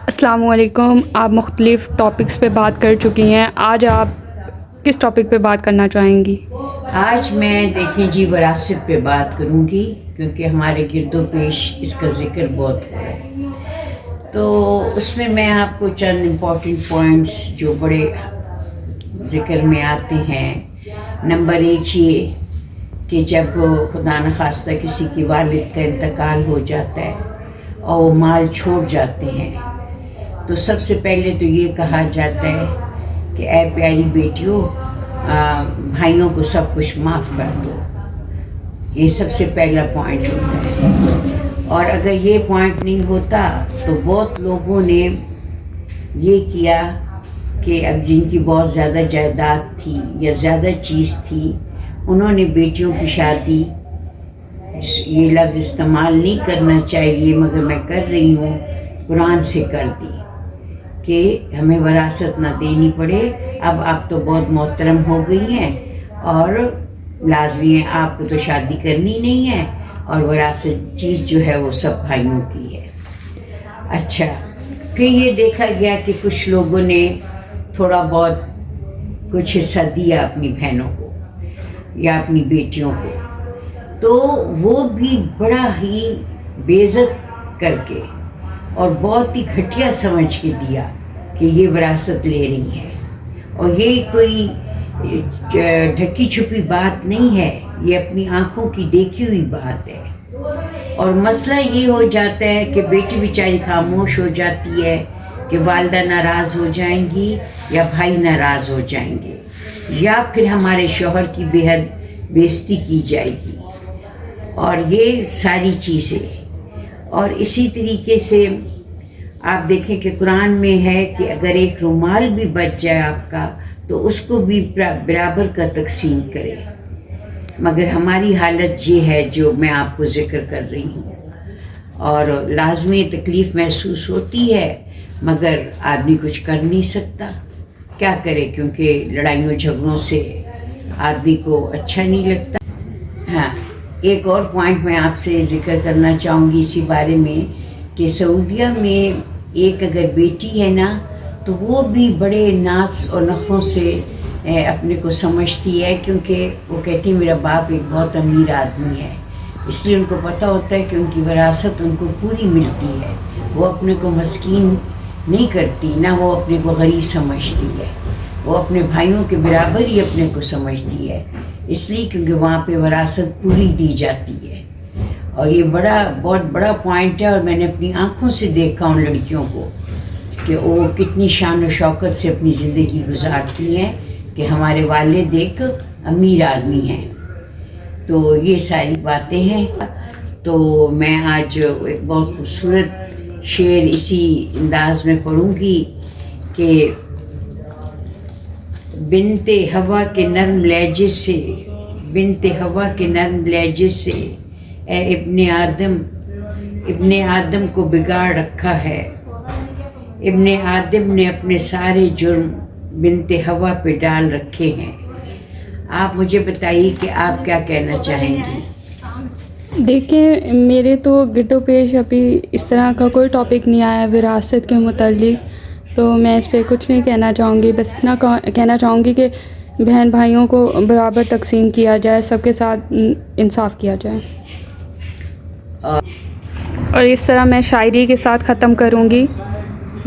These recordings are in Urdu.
السلام علیکم. آپ مختلف ٹاپکس پہ بات کر چکی ہیں. آج آپ کس ٹاپک پہ بات کرنا چاہیں گی؟ آج میں دیکھیں جی وراثت پہ بات کروں گی، کیونکہ ہمارے گرد و پیش اس کا ذکر بہت ہو رہا ہے. تو اس میں آپ کو چند امپورٹنٹ پوائنٹس جو بڑے ذکر میں آتے ہیں. نمبر 1 یہ کہ جب خدا نخواستہ کسی کی والد کا انتقال ہو جاتا ہے اور وہ مال چھوڑ جاتے ہیں، تو سب سے پہلے تو یہ کہا جاتا ہے کہ اے پیاری بیٹیوں، بھائیوں کو سب کچھ معاف کر دو. یہ سب سے پہلا پوائنٹ ہوتا ہے. اور اگر یہ پوائنٹ نہیں ہوتا تو بہت لوگوں نے یہ کیا کہ اب جن کی بہت زیادہ جائیداد تھی یا زیادہ چیز تھی، انہوں نے بیٹیوں کی شادی، یہ لفظ استعمال نہیں کرنا چاہیے مگر میں کر رہی ہوں، قرآن سے کر دی کہ ہمیں وراثت نہ دینی پڑے. اب آپ تو بہت محترم ہو گئی ہیں اور لازمی ہے آپ کو تو شادی کرنی نہیں ہے، اور وراثت چیز جو ہے وہ سب بھائیوں کی ہے. اچھا، پھر یہ دیکھا گیا کہ کچھ لوگوں نے تھوڑا بہت کچھ حصہ دیا اپنی بہنوں کو یا اپنی بیٹیوں کو، تو وہ بھی بڑا ہی بے عزت کر کے اور بہت ہی گھٹیا سمجھ کے دیا کہ یہ وراثت لے رہی ہیں. اور یہ کوئی ڈھکی چھپی بات نہیں ہے، یہ اپنی آنکھوں کی دیکھی ہوئی بات ہے. اور مسئلہ یہ ہو جاتا ہے کہ بیٹی بیچاری خاموش ہو جاتی ہے کہ والدہ ناراض ہو جائیں گی یا بھائی ناراض ہو جائیں گے یا پھر ہمارے شوہر کی بے حد بےزتی کی جائے گی، اور یہ ساری چیزیں. اور اسی طریقے سے آپ دیکھیں کہ قرآن میں ہے کہ اگر ایک رومال بھی بچ جائے آپ کا تو اس کو بھی برابر کا تقسیم کرے. مگر ہماری حالت یہ ہے جو میں آپ کو ذکر کر رہی ہوں، اور لازمی تکلیف محسوس ہوتی ہے مگر آدمی کچھ کر نہیں سکتا. کیا کرے، کیونکہ لڑائیوں جھگڑوں سے آدمی کو اچھا نہیں لگتا. ہاں، ایک اور پوائنٹ میں آپ سے ذکر کرنا چاہوں گی اسی بارے میں کہ سعودیہ میں ایک اگر بیٹی ہے نا تو وہ بھی بڑے ناز اور نخوں سے اپنے کو سمجھتی ہے، کیونکہ وہ کہتی ہے میرا باپ ایک بہت امیر آدمی ہے، اس لیے ان کو پتہ ہوتا ہے کہ ان کی وراثت ان کو پوری ملتی ہے. وہ اپنے کو مسکین نہیں کرتی، نہ وہ اپنے کو غریب سمجھتی ہے، وہ اپنے بھائیوں کے برابر ہی اپنے کو سمجھتی ہے، اس لیے کیونکہ وہاں پہ وراثت پوری دی جاتی ہے. اور یہ بہت بڑا پوائنٹ ہے، اور میں نے اپنی آنکھوں سے دیکھا ان لڑکیوں کو کہ وہ کتنی شان و شوکت سے اپنی زندگی گزارتی ہیں کہ ہمارے والد ایک امیر آدمی ہیں. تو یہ ساری باتیں ہیں. تو میں آج ایک بہت خوبصورت شعر اسی انداز میں پڑھوں گی کہ بنت ہوا کے نرم لہجے سے، بنت ہوا کے نرم لہجے سے، اے ابن آدم کو بگاڑ رکھا ہے. ابن آدم نے اپنے سارے جرم بنت ہوا پہ ڈال رکھے ہیں. آپ مجھے بتائیے کہ آپ کیا کہنا چاہیں گی؟ دیکھیں، میرے تو گرد و پیش ابھی اس طرح کا کوئی ٹاپک نہیں آیا وراثت کے متعلق، تو میں اس پہ کچھ نہیں کہنا چاہوں گی. بس اتنا کہنا چاہوں گی کہ بہن بھائیوں کو برابر تقسیم کیا جائے، سب کے ساتھ انصاف کیا جائے. اور اس طرح میں شاعری کے ساتھ ختم کروں گی.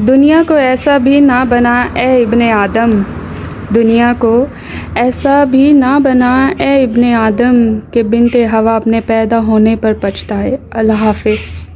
دنیا کو ایسا بھی نہ بنا اے ابن آدم، دنیا کو ایسا بھی نہ بنا اے ابن آدم کہ بنت ہوا اپنے پیدا ہونے پر پچھتائے. اللہ حافظ.